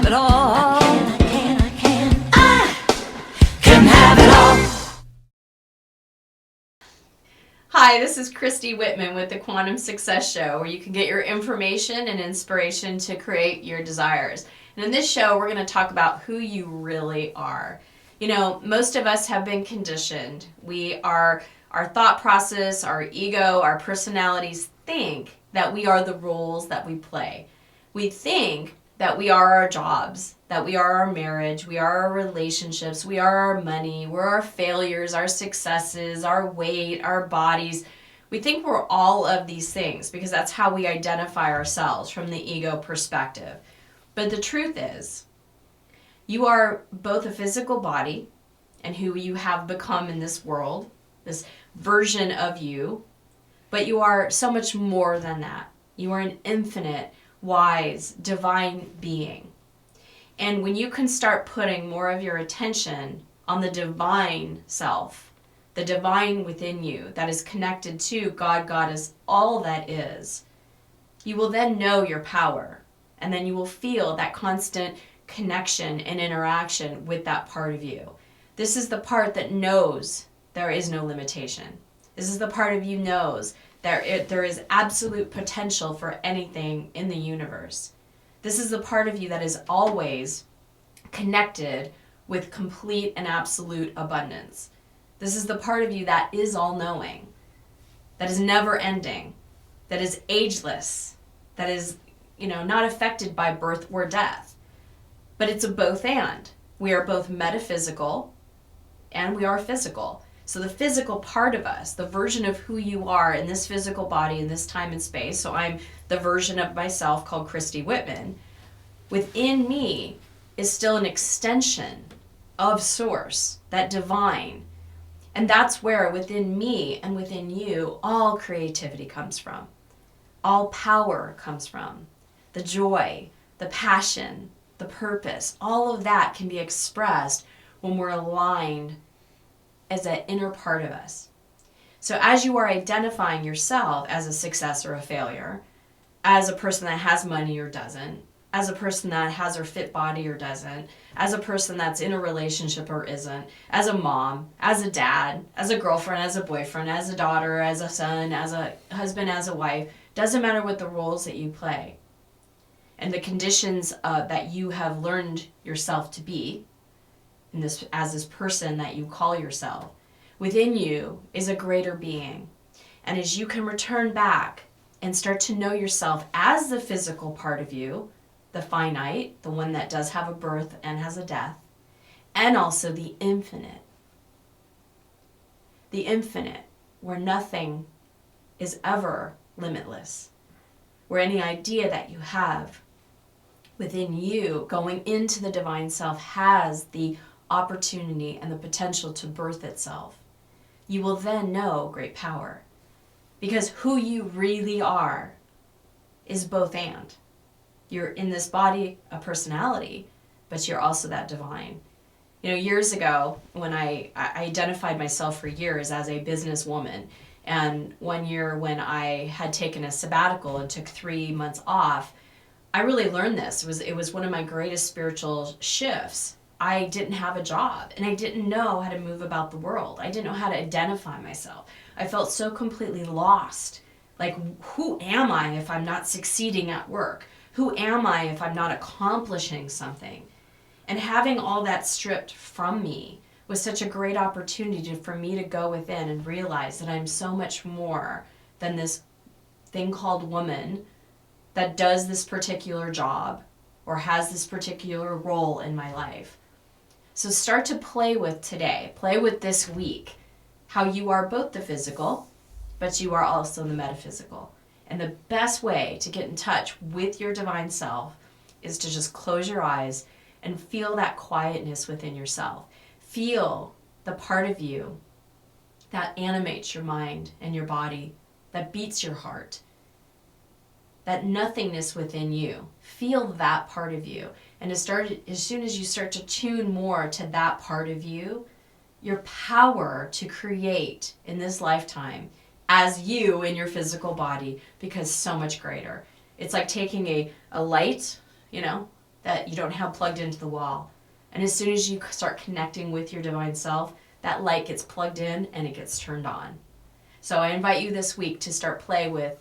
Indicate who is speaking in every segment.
Speaker 1: have it all. I can have it all.
Speaker 2: Hi, this is Christy Whitman with the Quantum Success Show, where you can get your information and inspiration to create your desires. And in this show, we're going to talk about who you really are. You know, most of us have been conditioned. Our thought process, our ego, our personalities think that we are the roles that we play. We think that we are our jobs, that we are our marriage, we are our relationships, we are our money, we're our failures, our successes, our weight, our bodies. We think we're all of these things because that's how we identify ourselves from the ego perspective. But the truth is, you are both a physical body and who you have become in this world, this version of you, but you are so much more than that. You are an infinite, wise, divine being. And when you can start putting more of your attention on the divine self, the divine within you that is connected to God, Goddess, all that is, you will then know your power. And then you will feel that constant connection and interaction with that part of you. This is the part that knows there is no limitation. This is the part of you knows that there is absolute potential for anything in the universe. This is the part of you that is always connected with complete and absolute abundance. This is the part of you that is all-knowing, that is never-ending, that is ageless, that is, not affected by birth or death. But it's a both and. We are both metaphysical and we are physical. So the physical part of us, the version of who you are in this physical body, in this time and space, so I'm the version of myself called Christy Whitman, within me is still an extension of Source, that divine. And that's where within me and within you, all creativity comes from. All power comes from. The joy, the passion, the purpose, all of that can be expressed when we're aligned as that inner part of us. So as you are identifying yourself as a success or a failure, as a person that has money or doesn't, as a person that has a fit body or doesn't, as a person that's in a relationship or isn't, as a mom, as a dad, as a girlfriend, as a boyfriend, as a daughter, as a son, as a husband, as a wife, doesn't matter what the roles that you play and the conditions that you have learned yourself to be as this person that you call yourself. Within you is a greater being. And as you can return back and start to know yourself as the physical part of you, the finite, the one that does have a birth and has a death, and also the infinite. The infinite, where nothing is ever limitless, where any idea that you have within you going into the divine self has the opportunity and the potential to birth itself. You will then know great power, because who you really are is both and. You're in this body, a personality, but you're also that divine. Years ago, when I identified myself for years as a businesswoman, and one year when I had taken a sabbatical and took 3 months off, I really learned this. It was one of my greatest spiritual shifts. I didn't have a job, and I didn't know how to move about the world. I didn't know how to identify myself. I felt so completely lost. Like, who am I if I'm not succeeding at work? Who am I if I'm not accomplishing something? And having all that stripped from me was such a great opportunity for me to go within and realize that I'm so much more than this thing called woman that does this particular job or has this particular role in my life. So start to play with today, play with this week, how you are both the physical, but you are also the metaphysical. And the best way to get in touch with your divine self is to just close your eyes and feel that quietness within yourself. Feel the part of you that animates your mind and your body, that beats your heart, that nothingness within you. Feel that part of you. And as soon as you start to tune more to that part of you, your power to create in this lifetime as you in your physical body becomes so much greater. It's like taking a light, that you don't have plugged into the wall. And as soon as you start connecting with your divine self, that light gets plugged in and it gets turned on. So I invite you this week to start play with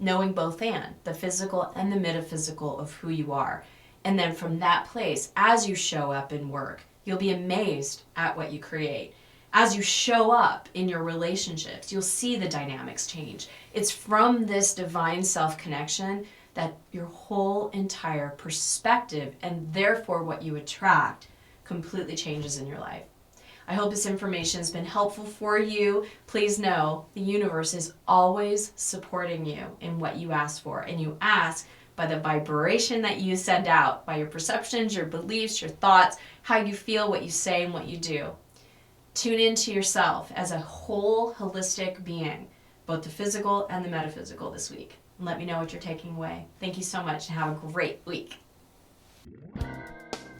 Speaker 2: knowing both and the physical and the metaphysical of who you are. And then from that place, as you show up in work, you'll be amazed at what you create. As you show up in your relationships, you'll see the dynamics change. It's from this divine self-connection that your whole entire perspective and therefore what you attract completely changes in your life. I hope this information has been helpful for you. Please know the universe is always supporting you in what you ask for, and you ask by the vibration that you send out, by your perceptions, your beliefs, your thoughts, how you feel, what you say, and what you do. Tune into yourself as a whole holistic being, both the physical and the metaphysical this week. And let me know what you're taking away. Thank you so much and have a great week.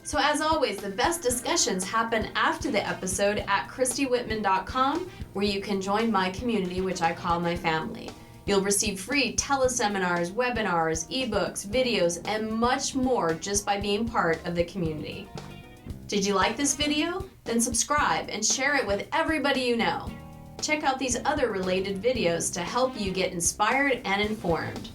Speaker 2: So as always, the best discussions happen after the episode at ChristyWhitman.com, where you can join my community, which I call my family. You'll receive free teleseminars, webinars, ebooks, videos, and much more just by being part of the community. Did you like this video? Then subscribe and share it with everybody you know. Check out these other related videos to help you get inspired and informed.